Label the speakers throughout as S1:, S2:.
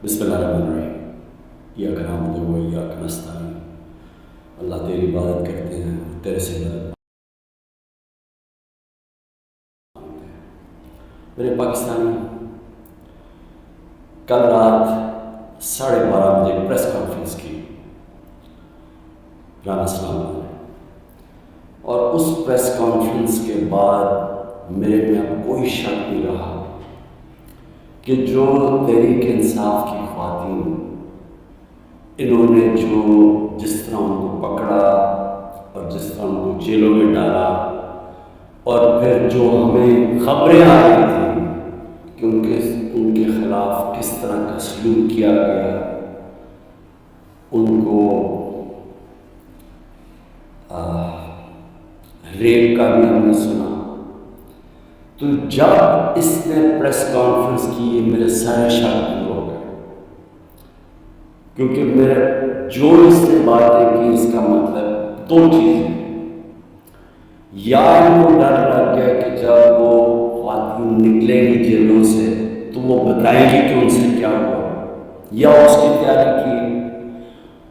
S1: بسم اللہ الرحمن الرحیم۔ یا نعبد و ایاک نستعین۔ اللہ تیری عبادت کرتے ہیں اور تیرے سے مدد مانگتے ہیں۔ میرے پاکستانی، کل رات 12:30 بجے پریس کانفرنس کی رانا سلام نے، اور اس پریس کانفرنس کے بعد میرے میں اب کوئی شک نہیں رہا کہ جو تحریک انصاف کی خواتین، انہوں نے جس طرح ان کو پکڑا اور جس طرح ان کو جیلوں میں ڈالا، اور پھر جو ہمیں خبریں آ رہی تھیں کہ ان کے خلاف کس طرح کا سلوک کیا گیا، ان کو ریپ کا بھی ہم نے سنا، تو جب اس نے پریس کانفرنس کی میرے سارے شک دور ہو گئے، کیونکہ جو اس نے باتیں کی اس کا مطلب دو چیزیں، یا ان کو ڈر لگ گیا کہ جب وہ خواتین نکلیں گی جیلوں سے تو وہ بتائیں گی کہ ان سے کیا ہوا، یا اس کی تیاری کی،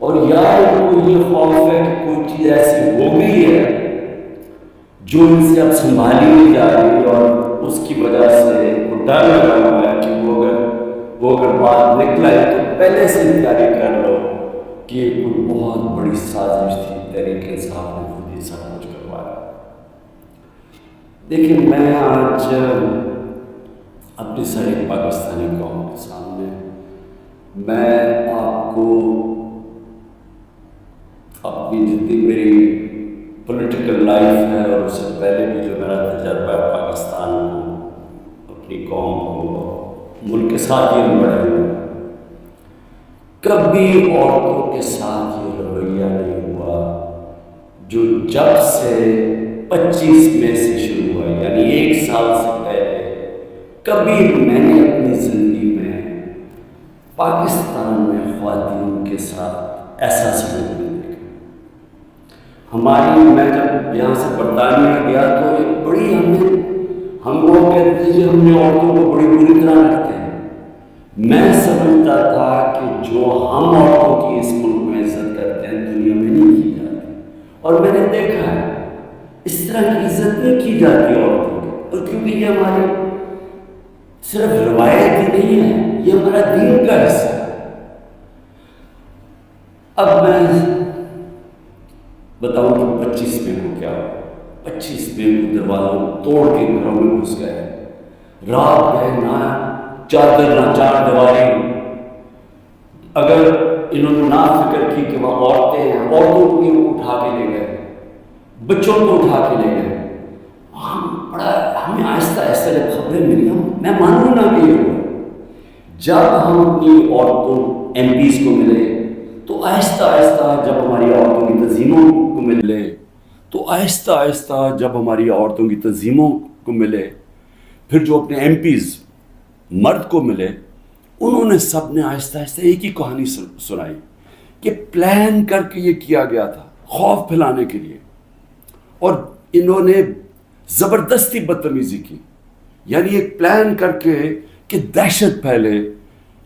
S1: اور یا ان کو یہ خوف ہے کہ کوئی چیز ایسی ہو گئی ہے جو ان سے اب سنبھالی نہیں جا رہی، اور اس کی وجہ سے وہ ڈر لگا ہوا ہے کہ وہ اگر بات نکلا ہے تو پہلے سے تیاری کر لو کہ یہ کوئی بہت بڑی سازش تھی، تحریک انصاف نے خود ہی سب کچھ کروایا۔ دیکھیں، میں آج اپنی ساری پاکستانی قوم کے سامنے میں آپ کو اپنی جتنی میری پولیٹیکل لائف ہے اور اس سے پہلے بھی جو میرا تجربہ ہے پاکستان کو، اپنی قوم کو، ملک کے ساتھ یہ بڑھے ہوئے، کبھی عورتوں کے ساتھ یہ رویہ نہیں ہوا جو جب سے 25 مئی سے شروع ہوا، یعنی 1 سال سے پہلے کبھی میں نے اپنی زندگی میں پاکستان میں خواتین کے ساتھ ایسا سلوک نہیں دیکھا۔ میں جب یہاں سے برطانیہ گیا تو ایک بڑی ہم لوگ کہتے ہیں کہ ہم نے عورتوں کو بڑی بری طرح رکھتے ہیں۔ میں سمجھتا تھا کہ جو ہم عورتوں کی اس ملک میں عزت کرتے ہیں دنیا میں نہیں کی جاتی، اور میں نے دیکھا ہے اس طرح کی عزت نہیں کی جاتی عورتوں کی، اور کیونکہ یہ ہماری صرف روایت ہی نہیں ہے، یہ ہمارا دین کا حصہ ہے۔ اب میں بتاؤں کہ 25 مئی کو کیا ہوا۔ 25 مئی کو دروازوں توڑ کے گھروں میں گھس گئے، رات گئے، نہ چادر نہ چار دیواری۔ اگر انہوں نے نہ فکر کی کہ وہاں عورتیں ہیں، عورتوں کو اٹھا کے لے گئے، بچوں کو اٹھا کے لے گئے۔ ہمیں آہستہ آہستہ جب خبریں ملی، میں مانوں نہ کہ یہ ہوا، جب ہم اپنی عورتوں ایم پیز کو ملے تو آہستہ آہستہ جب ہماری عورتوں کی تنظیموں کو ملے جب ہماری عورتوں کی تنظیموں کو ملے، پھر جو اپنے ایم پیز مرد کو ملے، انہوں نے سب نے آہستہ آہستہ ایک ہی کہانی سنائی کہ پلان کر کے یہ کیا گیا تھا خوف پھیلانے کے لیے، اور انہوں نے زبردستی بدتمیزی کی، یعنی ایک پلان کر کے کہ دہشت پھیلے،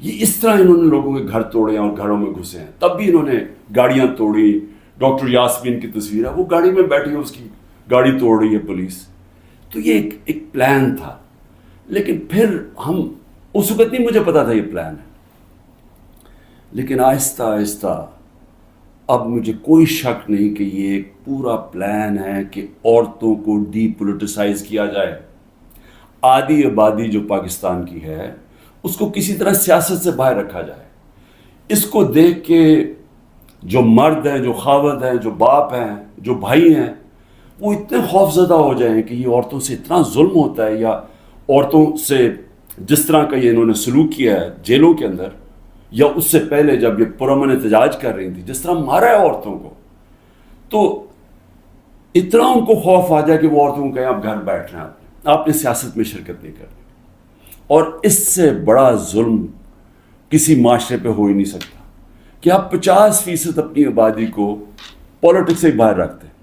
S1: یہ اس طرح انہوں نے لوگوں کے گھر توڑے اور گھروں میں گھسے ہیں۔ تب بھی انہوں نے گاڑیاں توڑی، ڈاکٹر یاسمین کی تصویر ہے، وہ گاڑی میں بیٹھی ہے، اس کی گاڑی توڑ رہی ہے پولیس۔ تو یہ ایک پلان تھا، لیکن پھر اس وقت نہیں مجھے پتا تھا یہ پلان ہے، لیکن آہستہ آہستہ اب مجھے کوئی شک نہیں کہ یہ ایک پورا پلان ہے کہ عورتوں کو ڈی پولیٹیسائز کیا جائے۔ آدھی آبادی جو پاکستان کی ہے اس کو کسی طرح سیاست سے باہر رکھا جائے۔ اس کو دیکھ کے جو مرد ہیں، جو خاوند ہیں، جو باپ ہیں، جو بھائی ہیں، وہ اتنے خوف زدہ ہو جائیں کہ یہ عورتوں سے اتنا ظلم ہوتا ہے، یا عورتوں سے جس طرح کا یہ انہوں نے سلوک کیا ہے جیلوں کے اندر، یا اس سے پہلے جب یہ پرامن احتجاج کر رہی تھی جس طرح مارا ہے عورتوں کو، تو اتنا ان کو خوف آ جائے کہ وہ عورتوں کو کہیں آپ گھر بیٹھ رہے ہیں، آپ نے سیاست میں شرکت نہیں کرنی۔ اور اس سے بڑا ظلم کسی معاشرے پہ ہو ہی نہیں سکتا کہ آپ 50% اپنی آبادی کو پولیٹکس سے باہر رکھتے ہیں۔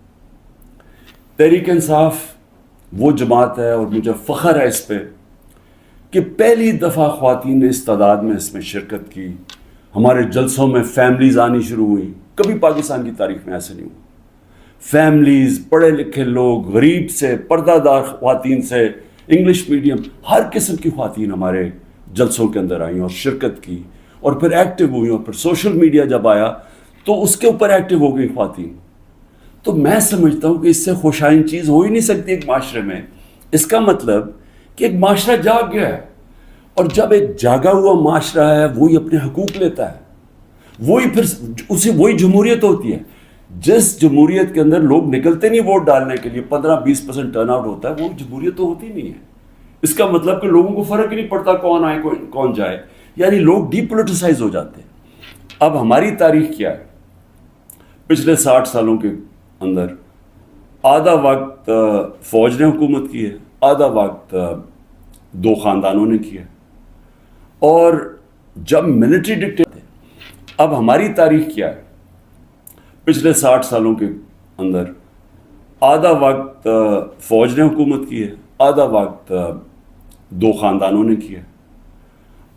S1: تحریک انصاف وہ جماعت ہے، اور مجھے فخر ہے اس پہ کہ پہلی دفعہ خواتین نے اس تعداد میں اس میں شرکت کی. ہمارے جلسوں میں فیملیز آنی شروع ہوئی. کبھی پاکستان کی تاریخ میں ایسے نہیں ہوا. فیملیز، پڑھے لکھے لوگ، غریب سے، پردہ دار خواتین سے، انگلش میڈیم، ہر قسم کی خواتین ہمارے جلسوں کے اندر آئیں اور شرکت کی اور پھر ایکٹیو ہوئی. اور پھر سوشل میڈیا جب آیا تو اس کے اوپر ایکٹیو ہو گئی خواتین. تو میں سمجھتا ہوں کہ اس سے خوشائن چیز ہو ہی نہیں سکتی ایک معاشرے میں. اس کا مطلب کہ ایک معاشرہ جاگ گیا ہے، اور جب ایک جاگا ہوا معاشرہ ہے وہی اپنے حقوق لیتا ہے، وہی پھر اسے وہی جمہوریت ہوتی ہے. جس جمہوریت کے اندر لوگ نکلتے نہیں ووٹ ڈالنے کے لیے، 15-20% ٹرن آؤٹ ہوتا ہے، وہ جمہوریت تو ہوتی نہیں ہے. اس کا مطلب کہ لوگوں کو فرق ہی نہیں پڑتا کون آئے کون جائے، یعنی لوگ ڈی پولیٹیسائز ہو جاتے ہیں. اب ہماری تاریخ کیا ہے؟ پچھلے 60 سالوں کے اندر آدھا وقت فوج نے حکومت کی ہے، آدھا وقت 2 خاندانوں نے کیا. اور جب ملٹری ڈکٹیٹر، اب ہماری تاریخ کیا ہے؟ پچھلے 60 سالوں کے اندر آدھا وقت فوج نے حکومت کی ہے، آدھا وقت 2 خاندانوں نے کیا.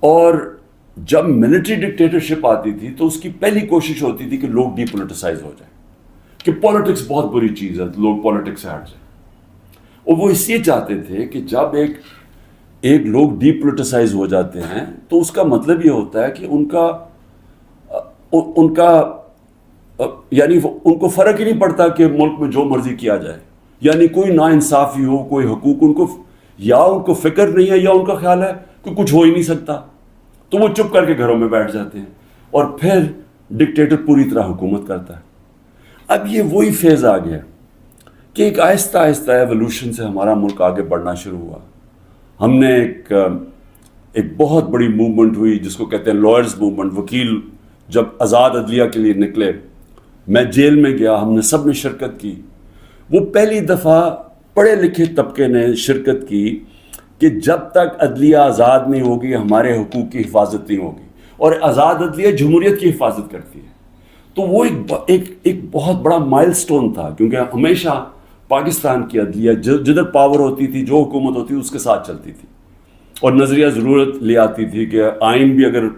S1: اور جب ملٹری ڈکٹیٹرشپ آتی تھی تو اس کی پہلی کوشش ہوتی تھی کہ لوگ ڈی پولیٹیسائز ہو جائیں، کہ پولیٹکس بہت بری چیز ہے، لوگ پولیٹکس سے ہٹ جائیں. اور وہ اس لیے چاہتے تھے کہ جب ایک لوگ ڈی پولیٹیسائز ہو جاتے ہیں تو اس کا مطلب یہ ہوتا ہے کہ ان کا یعنی ان کو فرق ہی نہیں پڑتا کہ ملک میں جو مرضی کیا جائے، یعنی کوئی ناانصافی ہو، کوئی حقوق ان کو فکر نہیں ہے، یا ان کا خیال ہے کہ کچھ ہو ہی نہیں سکتا، تو وہ چپ کر کے گھروں میں بیٹھ جاتے ہیں اور پھر ڈکٹیٹر پوری طرح حکومت کرتا ہے. اب یہ وہی فیز آ گیا کہ ایک آہستہ آہستہ ایوولوشن سے ہمارا ملک آگے بڑھنا شروع ہوا. ہم نے ایک بہت بڑی موومنٹ ہوئی جس کو کہتے ہیں لائرز موومنٹ. وکیل جب آزاد عدلیہ کے لیے نکلے، میں جیل میں گیا، ہم نے سب نے شرکت کی. وہ پہلی دفعہ پڑھے لکھے طبقے نے شرکت کی کہ جب تک عدلیہ آزاد نہیں ہوگی ہمارے حقوق کی حفاظت نہیں ہوگی. اور آزاد عدلیہ جمہوریت کی حفاظت کرتی ہے. تو وہ ایک بہت بڑا مائل سٹون تھا، کیونکہ ہمیشہ پاکستان کی عدلیہ جدھر پاور ہوتی تھی، جو حکومت ہوتی تھی اس کے ساتھ چلتی تھی، اور نظریہ ضرورت لے آتی تھی کہ آئین بھی اگر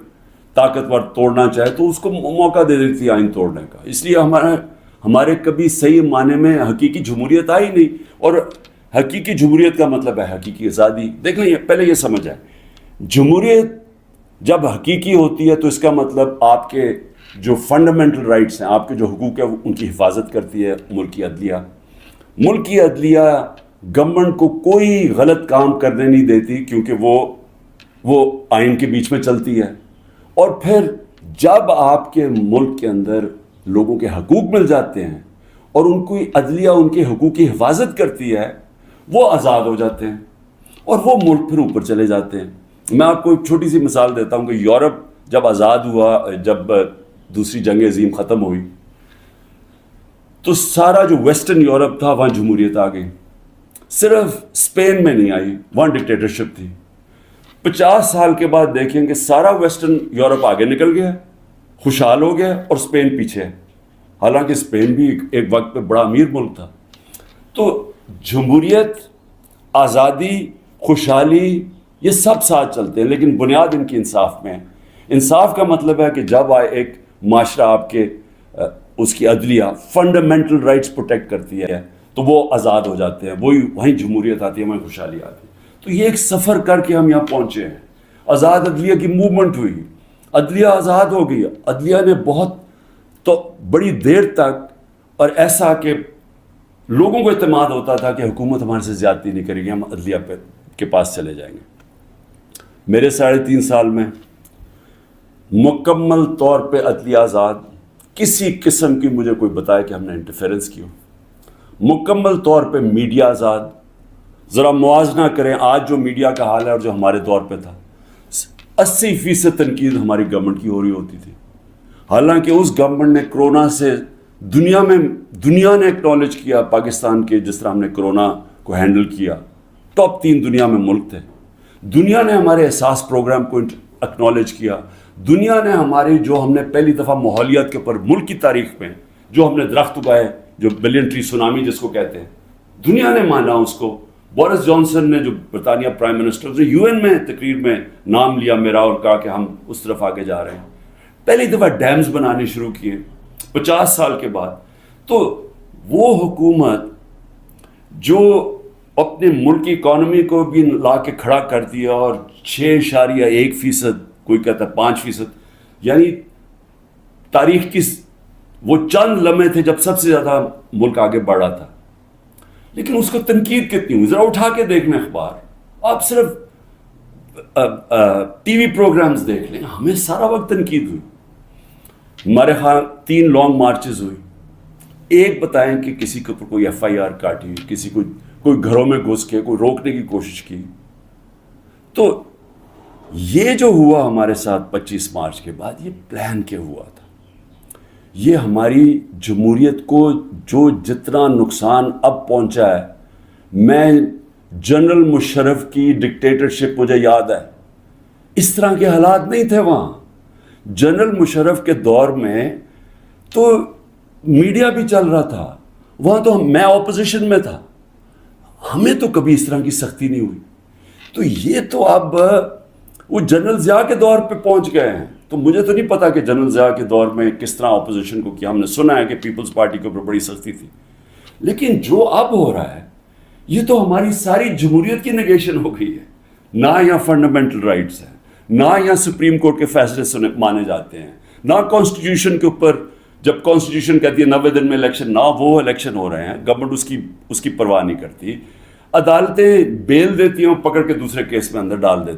S1: طاقتور توڑنا چاہے تو اس کو موقع دے دیتی تھی آئین توڑنے کا. اس لیے ہمارے کبھی صحیح معنی میں حقیقی جمہوریت آئی نہیں. اور حقیقی جمہوریت کا مطلب ہے حقیقی آزادی. دیکھ لیں، پہلے یہ سمجھ آئے، جمہوریت جب حقیقی ہوتی ہے تو اس کا مطلب آپ کے جو فنڈامنٹل رائٹس ہیں، آپ کے جو حقوق ہیں، ان کی حفاظت کرتی ہے ملکی عدلیہ. ملکی عدلیہ گورنمنٹ کو کوئی غلط کام کرنے نہیں دیتی، کیونکہ وہ آئین کے بیچ میں چلتی ہے. اور پھر جب آپ کے ملک کے اندر لوگوں کے حقوق مل جاتے ہیں اور ان کی عدلیہ ان کے حقوق کی حفاظت کرتی ہے، وہ آزاد ہو جاتے ہیں اور وہ ملک پھر اوپر چلے جاتے ہیں. میں آپ کو ایک چھوٹی سی مثال دیتا ہوں کہ یورپ جب آزاد ہوا، جب دوسری جنگ عظیم ختم ہوئی، تو سارا جو ویسٹرن یورپ تھا وہاں جمہوریت آ گئی. صرف اسپین میں نہیں آئی، وہاں ڈکٹیٹرشپ تھی. 50 سال کے بعد دیکھیں کہ سارا ویسٹرن یورپ آگے نکل گیا، خوشحال ہو گیا، اور اسپین پیچھے ہے. حالانکہ اسپین بھی ایک وقت پہ بڑا امیر ملک تھا. تو جمہوریت، آزادی، خوشحالی، یہ سب ساتھ چلتے ہیں، لیکن بنیاد ان کی انصاف میں ہے. انصاف کا مطلب ہے کہ جب ایک معاشرہ آپ کے اس کی عدلیہ فنڈامنٹل رائٹس پروٹیکٹ کرتی ہے تو وہ آزاد ہو جاتے ہیں، وہیں جمہوریت آتی ہے، وہیں خوشحالی آتی ہے. تو یہ ایک سفر کر کے ہم یہاں پہنچے ہیں. آزاد عدلیہ کی موومنٹ ہوئی، عدلیہ آزاد ہو گئی. عدلیہ نے بہت تو بڑی دیر تک، اور ایسا کہ لوگوں کو اعتماد ہوتا تھا کہ حکومت ہمارے سے زیادتی نہیں کرے گی، ہم عدلیہ کے پاس چلے جائیں گے. میرے 3.5 سال میں مکمل طور پہ عدلیہ آزاد، کسی قسم کی مجھے کوئی بتائے کہ ہم نے انٹرفیرنس کی ہو. مکمل طور پہ میڈیا آزاد. ذرا موازنہ کریں آج جو میڈیا کا حال ہے اور جو ہمارے دور پہ تھا. 80% تنقید ہماری گورنمنٹ کی ہو رہی ہوتی تھی، حالانکہ اس گورنمنٹ نے کرونا سے دنیا نے ایکنالج کیا پاکستان کے، جس طرح ہم نے کرونا کو ہینڈل کیا. ٹاپ 3 دنیا میں ملک تھے. دنیا نے ہمارے احساس پروگرام کو ایکنالج کیا. دنیا نے جو ہم نے پہلی دفعہ ماحولیات کے اوپر ملک کی تاریخ میں جو ہم نے درخت اگائے، جو بلین ٹری سونامی جس کو کہتے ہیں، دنیا نے مانا اس کو. بورس جانسن نے جو برطانیہ پرائم منسٹر نے یو این میں تقریر میں نام لیا میرا اور کہا کہ ہم اس طرف آگے جا رہے ہیں. پہلی دفعہ ڈیمز بنانے شروع کیے 50 سال کے بعد. تو وہ حکومت جو اپنے ملک کی اکانومی کو بھی لا کے کھڑا کر دیا اور 6.1%، کوئی کہتا ہے 5%، یعنی تاریخ کی وہ چند لمحے تھے جب سب سے زیادہ ملک آگے بڑھا تھا. لیکن اس کو تنقید کتنی ہوئی، ذرا اٹھا کے دیکھ لیں اخبار، آپ صرف ٹی وی پروگرامز دیکھ لیں، ہمیں سارا وقت تنقید ہوئی. ہمارے ہاں 3 لانگ مارچز ہوئی. ایک بتائیں کہ کسی کے اوپر کوئی ایف آئی آر کاٹی، کسی کو کوئی گھروں میں گھس کے کوئی روکنے کی کوشش کی. تو یہ جو ہوا ہمارے ساتھ 25 مارچ کے بعد، یہ پلان کے ہوا تھا. یہ ہماری جمہوریت کو جو جتنا نقصان اب پہنچا ہے، میں جنرل مشرف کی ڈکٹیٹرشپ مجھے یاد ہے، اس طرح کے حالات نہیں تھے وہاں. جنرل مشرف کے دور میں تو میڈیا بھی چل رہا تھا، وہاں تو میں اپوزیشن میں تھا، ہمیں تو کبھی اس طرح کی سختی نہیں ہوئی. تو یہ تو اب وہ جنرل ضیاء کے دور پہ پہنچ گئے ہیں. تو مجھے تو نہیں پتا کہ جنرل ضیاء کے دور میں کس طرح اپوزیشن کو کیا. ہم نے سنا ہے کہ پیپلز پارٹی کے اوپر بڑی سختی تھی، لیکن جو اب ہو رہا ہے یہ تو ہماری ساری جمہوریت کی نگیشن ہو گئی ہے. نہ یہاں فنڈامنٹل رائٹس ہیں، نہ یہاں سپریم کورٹ کے فیصلے مانے جاتے ہیں، نہ کانسٹیٹیوشن کے اوپر جب کانسٹیٹیوشن کہتی ہے 90 دن میں الیکشن، نہ وہ الیکشن ہو رہے ہیں. گورنمنٹ اس کی پرواہ نہیں کرتی. عدالتیں بیل دیتی ہیں، پکڑ کے دوسرے کیس میں اندر ڈال دیتی ہیں.